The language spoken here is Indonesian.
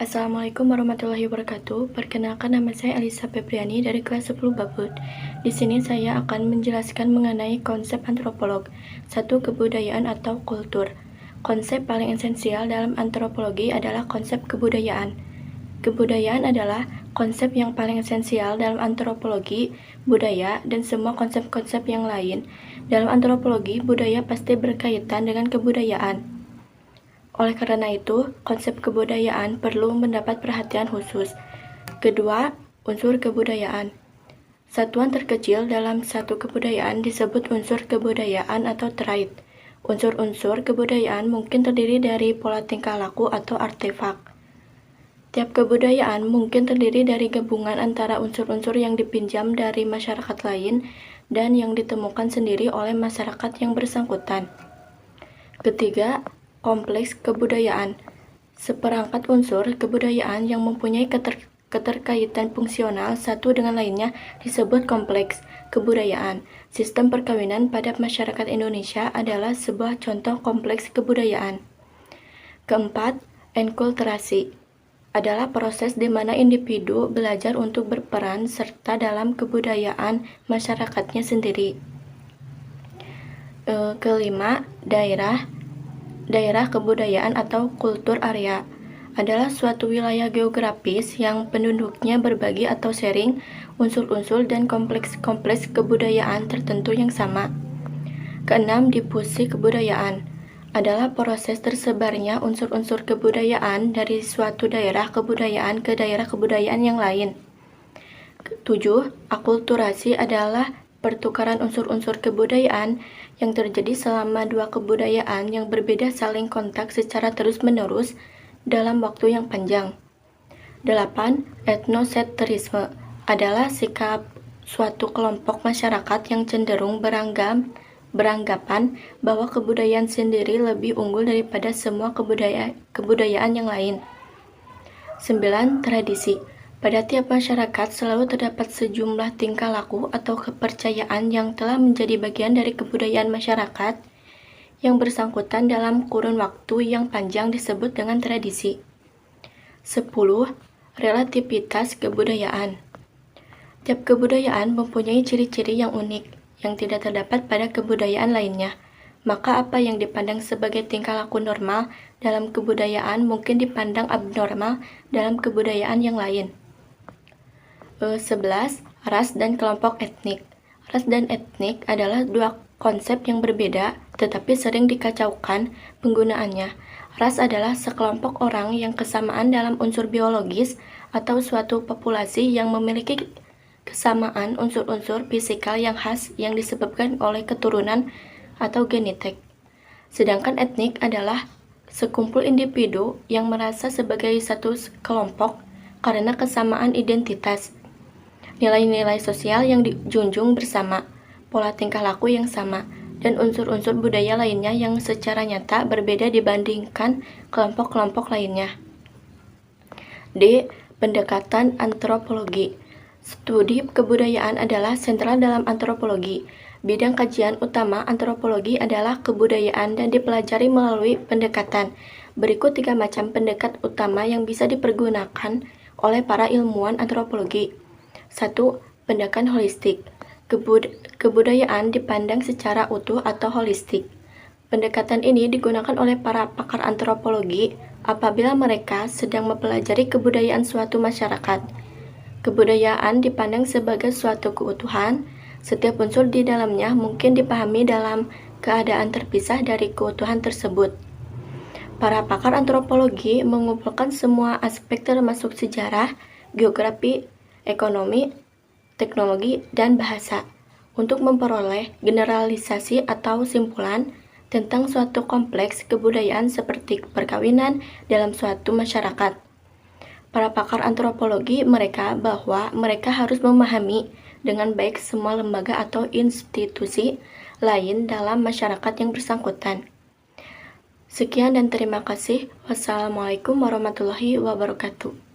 Assalamualaikum warahmatullahi wabarakatuh. Perkenalkan, nama saya Elisa Febriani dari kelas 10 Babut. Di sini saya akan menjelaskan mengenai konsep antropolog. Satu, kebudayaan atau kultur. Konsep paling esensial dalam antropologi adalah konsep kebudayaan. Kebudayaan adalah konsep yang paling esensial dalam antropologi, budaya, dan semua konsep-konsep yang lain. Dalam antropologi, budaya pasti berkaitan dengan kebudayaan. Oleh karena itu, konsep kebudayaan perlu mendapat perhatian khusus. Kedua, unsur kebudayaan. Satuan terkecil dalam satu kebudayaan disebut unsur kebudayaan atau trait. Unsur-unsur kebudayaan mungkin terdiri dari pola tingkah laku atau artefak. Tiap kebudayaan mungkin terdiri dari gabungan antara unsur-unsur yang dipinjam dari masyarakat lain dan yang ditemukan sendiri oleh masyarakat yang bersangkutan. Ketiga, kompleks kebudayaan. Seperangkat unsur kebudayaan yang mempunyai keterkaitan fungsional satu dengan lainnya disebut kompleks kebudayaan. Sistem perkawinan pada masyarakat Indonesia adalah sebuah contoh kompleks kebudayaan. Keempat, enkulturasi adalah proses di mana individu belajar untuk berperan serta dalam kebudayaan masyarakatnya sendiri. Kelima, daerah kebudayaan atau kultur area adalah suatu wilayah geografis yang penduduknya berbagi atau sharing unsur-unsur dan kompleks kebudayaan tertentu yang sama. Keenam, difusi kebudayaan adalah proses tersebarnya unsur-unsur kebudayaan dari suatu daerah kebudayaan ke daerah kebudayaan yang lain. Ketujuh, akulturasi adalah pertukaran unsur-unsur kebudayaan yang terjadi selama dua kebudayaan yang berbeda saling kontak secara terus-menerus dalam waktu yang panjang. 8. Etnosetrisme adalah sikap suatu kelompok masyarakat yang cenderung beranggapan bahwa kebudayaan sendiri lebih unggul daripada semua kebudayaan yang lain. 9. Tradisi. Pada tiap masyarakat selalu terdapat sejumlah tingkah laku atau kepercayaan yang telah menjadi bagian dari kebudayaan masyarakat yang bersangkutan dalam kurun waktu yang panjang disebut dengan tradisi. 10. Relativitas kebudayaan. Tiap kebudayaan mempunyai ciri-ciri yang unik yang tidak terdapat pada kebudayaan lainnya. Maka apa yang dipandang sebagai tingkah laku normal dalam kebudayaan mungkin dipandang abnormal dalam kebudayaan yang lain. 11. Ras dan kelompok etnik. Ras dan etnik adalah dua konsep yang berbeda, tetapi sering dikacaukan penggunaannya. Ras adalah sekelompok orang yang kesamaan dalam unsur biologis atau suatu populasi yang memiliki kesamaan unsur-unsur fisikal yang khas yang disebabkan oleh keturunan atau genetik. Sedangkan etnik adalah sekumpul individu yang merasa sebagai satu kelompok karena kesamaan identitas, nilai-nilai sosial yang dijunjung bersama, pola tingkah laku yang sama, dan unsur-unsur budaya lainnya yang secara nyata berbeda dibandingkan kelompok-kelompok lainnya. D. Pendekatan antropologi. Studi kebudayaan adalah sentral dalam antropologi. Bidang kajian utama antropologi adalah kebudayaan dan dipelajari melalui pendekatan. Berikut 3 macam pendekat utama yang bisa dipergunakan oleh para ilmuwan antropologi. 1. Pendekatan holistik. Kebudayaan dipandang secara utuh atau holistik. Pendekatan ini digunakan oleh para pakar antropologi apabila mereka sedang mempelajari kebudayaan suatu masyarakat. Kebudayaan dipandang sebagai suatu keutuhan. Setiap unsur di dalamnya mungkin dipahami dalam keadaan terpisah dari keutuhan tersebut. Para pakar antropologi mengumpulkan semua aspek termasuk sejarah, geografi, ekonomi, teknologi, dan bahasa untuk memperoleh generalisasi atau simpulan tentang suatu kompleks kebudayaan seperti perkawinan dalam suatu masyarakat. Para pakar antropologi bahwa mereka harus memahami dengan baik semua lembaga atau institusi lain dalam masyarakat yang bersangkutan. Sekian dan terima kasih. Wassalamualaikum warahmatullahi wabarakatuh.